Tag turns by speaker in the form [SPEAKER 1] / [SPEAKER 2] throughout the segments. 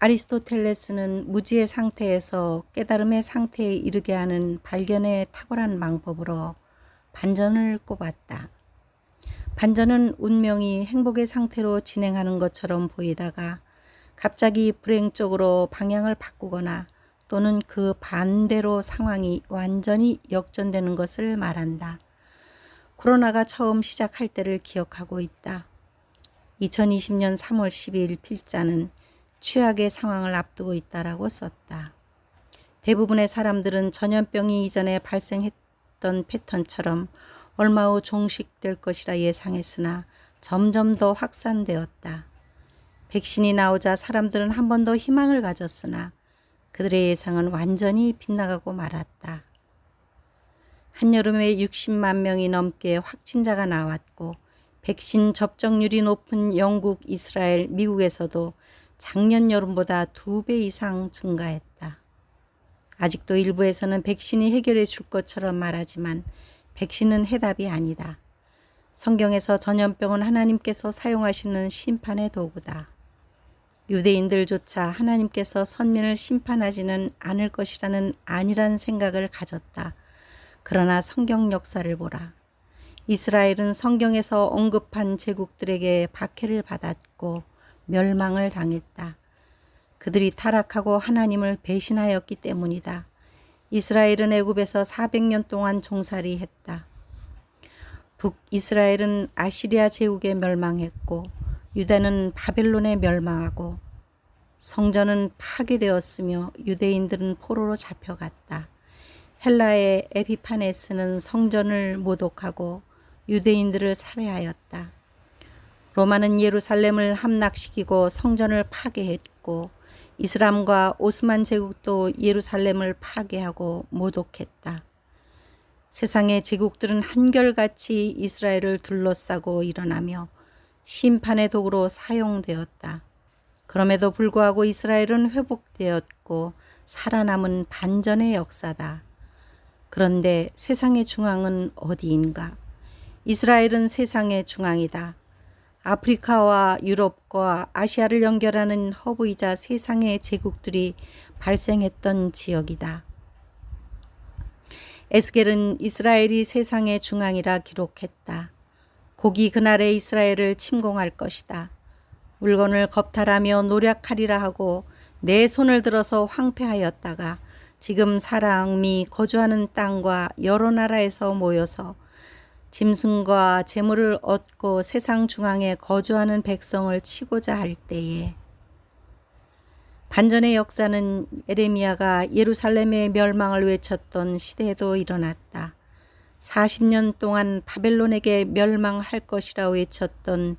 [SPEAKER 1] 아리스토텔레스는 무지의 상태에서 깨달음의 상태에 이르게 하는 발견의 탁월한 방법으로 반전을 꼽았다. 반전은 운명이 행복의 상태로 진행하는 것처럼 보이다가 갑자기 불행 쪽으로 방향을 바꾸거나 또는 그 반대로 상황이 완전히 역전되는 것을 말한다. 코로나가 처음 시작할 때를 기억하고 있다. 2020년 3월 12일 필자는 최악의 상황을 앞두고 있다라고 썼다. 대부분의 사람들은 전염병이 이전에 발생했던 패턴처럼 얼마 후 종식될 것이라 예상했으나 점점 더 확산되었다. 백신이 나오자 사람들은 한 번 더 희망을 가졌으나 그들의 예상은 완전히 빗나가고 말았다. 한여름에 60만 명이 넘게 확진자가 나왔고 백신 접종률이 높은 영국, 이스라엘, 미국에서도 작년 여름보다 2배 이상 증가했다. 아직도 일부에서는 백신이 해결해 줄 것처럼 말하지만 백신은 해답이 아니다. 성경에서 전염병은 하나님께서 사용하시는 심판의 도구다. 유대인들조차 하나님께서 선민을 심판하지는 않을 것이라는 안일한 생각을 가졌다. 그러나 성경 역사를 보라. 이스라엘은 성경에서 언급한 제국들에게 박해를 받았고 멸망을 당했다. 그들이 타락하고 하나님을 배신하였기 때문이다. 이스라엘은 애굽에서 400년 동안 종살이했다. 북이스라엘은 아시리아 제국에 멸망했고 유다는 바벨론에 멸망하고 성전은 파괴되었으며 유대인들은 포로로 잡혀갔다. 헬라의 에피파네스는 성전을 모독하고 유대인들을 살해하였다. 로마는 예루살렘을 함락시키고 성전을 파괴했고 이슬람과 오스만 제국도 예루살렘을 파괴하고 모독했다. 세상의 제국들은 한결같이 이스라엘을 둘러싸고 일어나며 심판의 도구로 사용되었다. 그럼에도 불구하고 이스라엘은 회복되었고 살아남은 반전의 역사다. 그런데 세상의 중앙은 어디인가? 이스라엘은 세상의 중앙이다. 아프리카와 유럽과 아시아를 연결하는 허브이자 세상의 제국들이 발생했던 지역이다. 에스겔은 이스라엘이 세상의 중앙이라 기록했다. 곡이 그날의 이스라엘을 침공할 것이다. 물건을 겁탈하며 노력하리라 하고 내 손을 들어서 황폐하였다가 지금 사람이 거주하는 땅과 여러 나라에서 모여서 짐승과 재물을 얻고 세상 중앙에 거주하는 백성을 치고자 할 때에 반전의 역사는 에레미야가 예루살렘의 멸망을 외쳤던 시대에도 일어났다. 40년 동안 바벨론에게 멸망할 것이라 외쳤던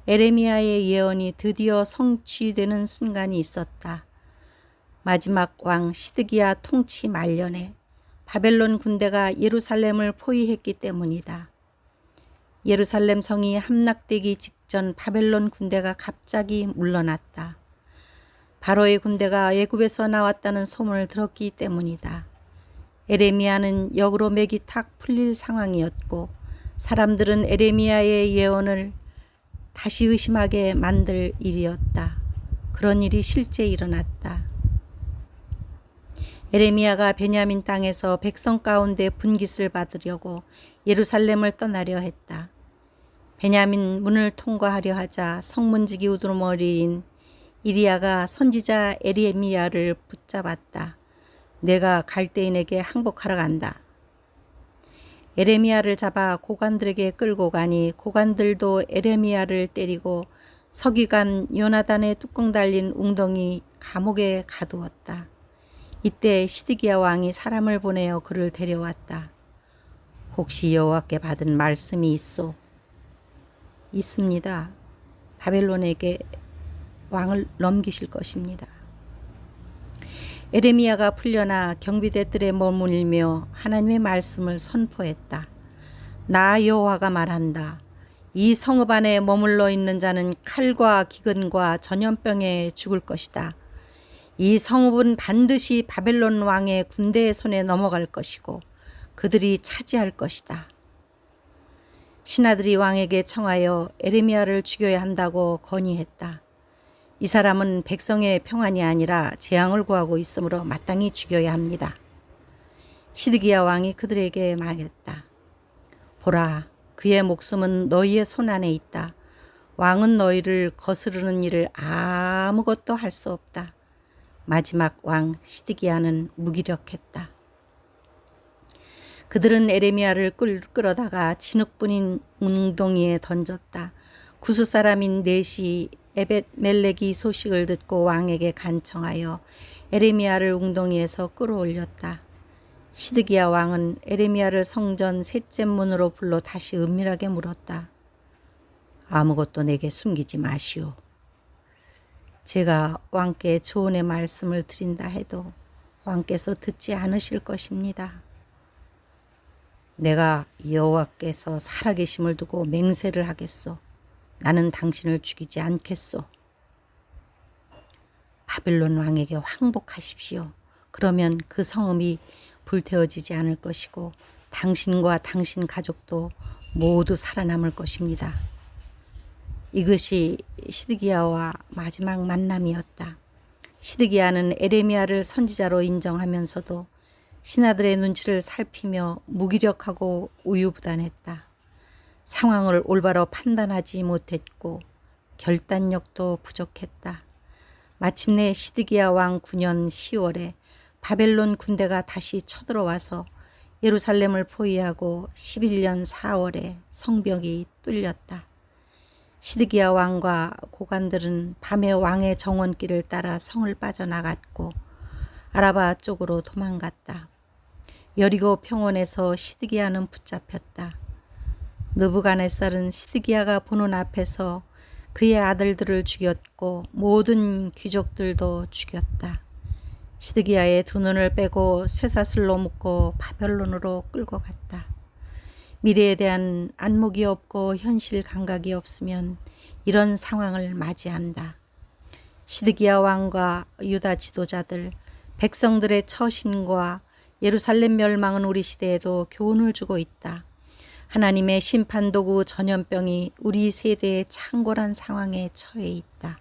[SPEAKER 1] 에레미야의 예언이 드디어 성취되는 순간이 있었다. 마지막 왕 시드기야 통치 말년에 바벨론 군대가 예루살렘을 포위했기 때문이다. 예루살렘 성이 함락되기 직전 바벨론 군대가 갑자기 물러났다. 바로의 군대가 애굽에서 나왔다는 소문을 들었기 때문이다. 에레미야는 역으로 맥이 탁 풀릴 상황이었고 사람들은 에레미야의 예언을 다시 의심하게 만들 일이었다. 그런 일이 실제 일어났다. 에레미야가 베냐민 땅에서 백성 가운데 분깃을 받으려고 예루살렘을 떠나려 했다. 베냐민 문을 통과하려 하자 성문지기 우두머리인 이리야가 선지자 에레미야를 붙잡았다. 내가 갈대인에게 항복하러 간다. 에레미야를 잡아 고관들에게 끌고 가니 고관들도 에레미야를 때리고 서기관 요나단의 뚜껑 달린 웅덩이 감옥에 가두었다. 이때 시드기야 왕이 사람을 보내어 그를 데려왔다. 혹시 여호와께 받은 말씀이 있소? 있습니다. 바벨론에게 왕을 넘기실 것입니다. 에레미야가 풀려나 경비대들에 머물며 하나님의 말씀을 선포했다. 나 여호와가 말한다. 이 성읍 안에 머물러 있는 자는 칼과 기근과 전염병에 죽을 것이다. 이 성읍은 반드시 바벨론 왕의 군대의 손에 넘어갈 것이고 그들이 차지할 것이다. 신하들이 왕에게 청하여 에레미야를 죽여야 한다고 건의했다. 이 사람은 백성의 평안이 아니라 재앙을 구하고 있으므로 마땅히 죽여야 합니다. 시드기야 왕이 그들에게 말했다. 보라, 그의 목숨은 너희의 손안에 있다. 왕은 너희를 거스르는 일을 아무것도 할 수 없다. 마지막 왕 시드기야는 무기력했다. 그들은 에레미야를 끌어다가 진흙뿐인 웅덩이에 던졌다. 구스 사람인 넷이 에벳 멜렉이 소식을 듣고 왕에게 간청하여 에레미야를 웅덩이에서 끌어올렸다. 시드기야 왕은 에레미야를 성전 셋째 문으로 불러 다시 은밀하게 물었다. 아무것도 내게 숨기지 마시오. 제가 왕께 조언의 말씀을 드린다 해도 왕께서 듣지 않으실 것입니다. 내가 여호와께서 살아계심을 두고 맹세를 하겠소. 나는 당신을 죽이지 않겠소. 바벨론 왕에게 항복하십시오. 그러면 그 성읍이 불태워지지 않을 것이고 당신과 당신 가족도 모두 살아남을 것입니다. 이것이 시드기야와 마지막 만남이었다. 시드기야는 에레미야를 선지자로 인정하면서도 신하들의 눈치를 살피며 무기력하고 우유부단했다. 상황을 올바로 판단하지 못했고 결단력도 부족했다. 마침내 시드기야 왕 9년 10월에 바벨론 군대가 다시 쳐들어와서 예루살렘을 포위하고 11년 4월에 성벽이 뚫렸다. 시드기야 왕과 고관들은 밤에 왕의 정원길을 따라 성을 빠져나갔고 아라바 쪽으로 도망갔다. 여리고 평원에서 시드기야는 붙잡혔다. 느부갓네살은 시드기야가 보는 앞에서 그의 아들들을 죽였고 모든 귀족들도 죽였다. 시드기야의 두 눈을 빼고 쇠사슬로 묶고 바벨론으로 끌고 갔다. 미래에 대한 안목이 없고 현실 감각이 없으면 이런 상황을 맞이한다. 시드기야 왕과 유다 지도자들, 백성들의 처신과 예루살렘 멸망은 우리 시대에도 교훈을 주고 있다. 하나님의 심판도구 전염병이 우리 세대의 창궐한 상황에 처해 있다.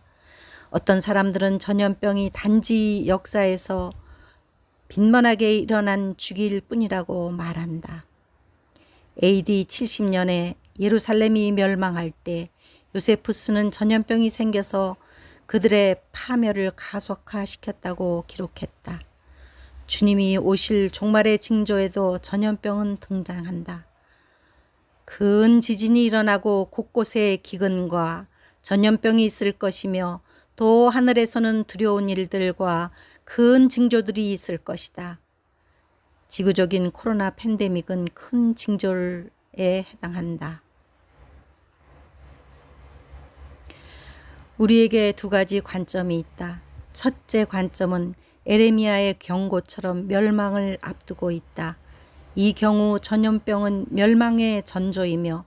[SPEAKER 1] 어떤 사람들은 전염병이 단지 역사에서 빈번하게 일어난 주기일 뿐이라고 말한다. AD 70년에 예루살렘이 멸망할 때 요세푸스는 전염병이 생겨서 그들의 파멸을 가속화시켰다고 기록했다. 주님이 오실 종말의 징조에도 전염병은 등장한다. 큰 지진이 일어나고 곳곳에 기근과 전염병이 있을 것이며 또 하늘에서는 두려운 일들과 큰 징조들이 있을 것이다. 지구적인 코로나 팬데믹은 큰 징조에 해당한다. 우리에게 두 가지 관점이 있다. 첫째 관점은 에레미야의 경고처럼 멸망을 앞두고 있다. 이 경우 전염병은 멸망의 전조이며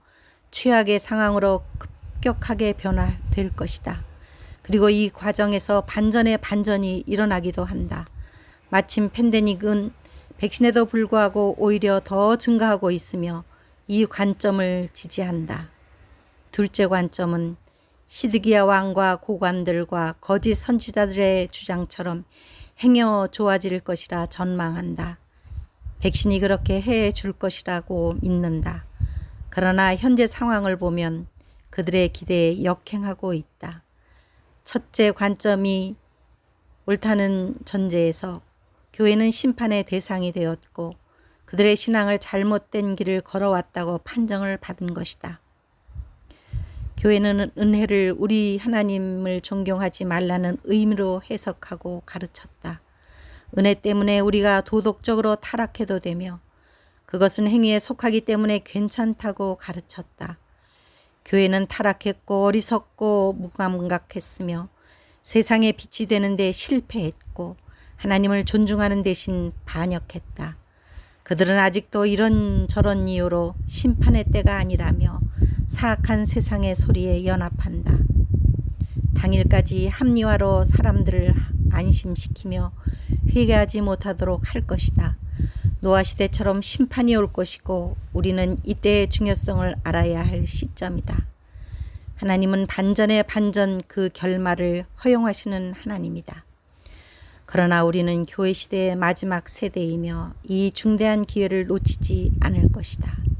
[SPEAKER 1] 최악의 상황으로 급격하게 변화될 것이다. 그리고 이 과정에서 반전의 반전이 일어나기도 한다. 마침 팬데믹은 백신에도 불구하고 오히려 더 증가하고 있으며 이 관점을 지지한다. 둘째 관점은 시드기야 왕과 고관들과 거짓 선지자들의 주장처럼 행여 좋아질 것이라 전망한다. 백신이 그렇게 해 줄 것이라고 믿는다. 그러나 현재 상황을 보면 그들의 기대에 역행하고 있다. 첫째 관점이 옳다는 전제에서 교회는 심판의 대상이 되었고 그들의 신앙을 잘못된 길을 걸어왔다고 판정을 받은 것이다. 교회는 은혜를 우리 하나님을 존경하지 말라는 의미로 해석하고 가르쳤다. 은혜 때문에 우리가 도덕적으로 타락해도 되며 그것은 행위에 속하기 때문에 괜찮다고 가르쳤다. 교회는 타락했고 어리석고 무감각했으며 세상에 빛이 되는데 실패했고 하나님을 존중하는 대신 반역했다. 그들은 아직도 이런저런 이유로 심판의 때가 아니라며 사악한 세상의 소리에 연합한다. 당일까지 합리화로 사람들을 안심시키며 회개하지 못하도록 할 것이다. 노아 시대처럼 심판이 올 것이고 우리는 이때의 중요성을 알아야 할 시점이다. 하나님은 반전의 반전 그 결말을 허용하시는 하나님이다. 그러나 우리는 교회 시대의 마지막 세대이며 이 중대한 기회를 놓치지 않을 것이다.